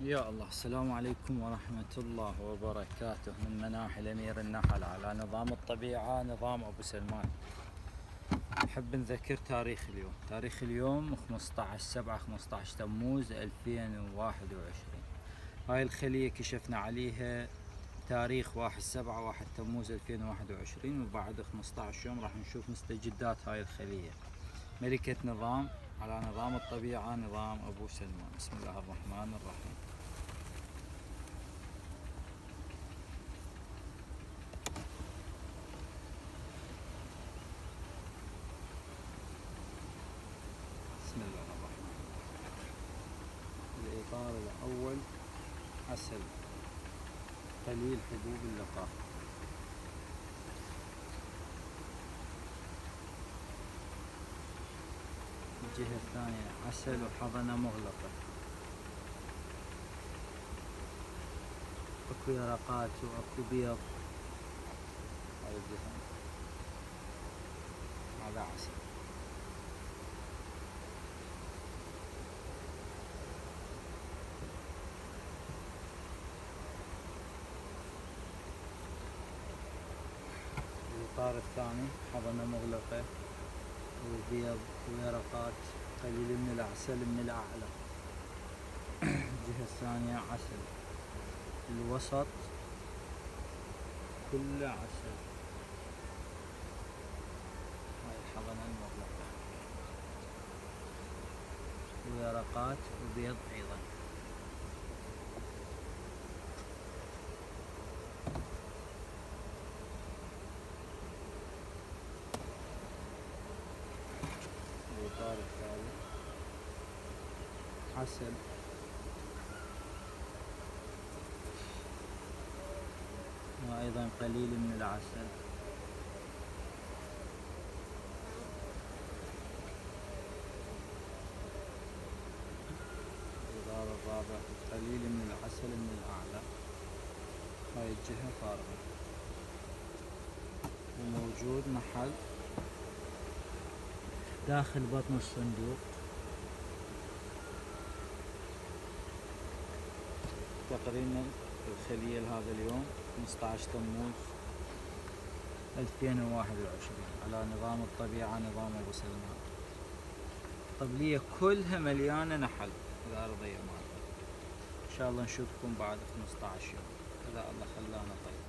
يا الله، السلام عليكم ورحمة الله وبركاته. من مناحل أمير النحل على نظام الطبيعة، نظام أبو سلمان. نحب نذكر تاريخ اليوم 15/7 تموز 2021. هاي الخلية كشفنا عليها تاريخ 1/7 تموز 2021، وبعد 15 يوم راح نشوف مستجدات هاي الخلية. ملكة نظام على نظام الطبيعة، نظام أبو سلمان. بسم الله الرحمن الرحيم. بسم الله الرحمن الرحيم. الإطار الأول عسل قليل حبوب اللقاح. الجهة الثانية عسل وحضنة مغلقة. اكو يرقات واكو بيض. هاي الجهة هذا عسل. الإطار الثاني حضنة مغلقة وبيض ويرقات، قليل من العسل من الأعلى. الجهة الثانية عسل، الوسط كله عسل. هاي الحضنة المغلقة، ويرقات وبيض أيضا. الإطار الثالث عسل، وأيضا قليل من العسل. الإطار الرابع قليل من العسل من الأعلى. هاي الجهة فارغة، وموجود نحل داخل بطن الصندوق. تقريبا الخلية لهذا اليوم 15 تموز 2021 على نظام الطبيعة، نظام أبو سلمان. الطبلية كلها مليانة نحل الأرضية مالها. إن شاء الله نشوفكم بعد 15 يوم إذا الله خلانا طيب.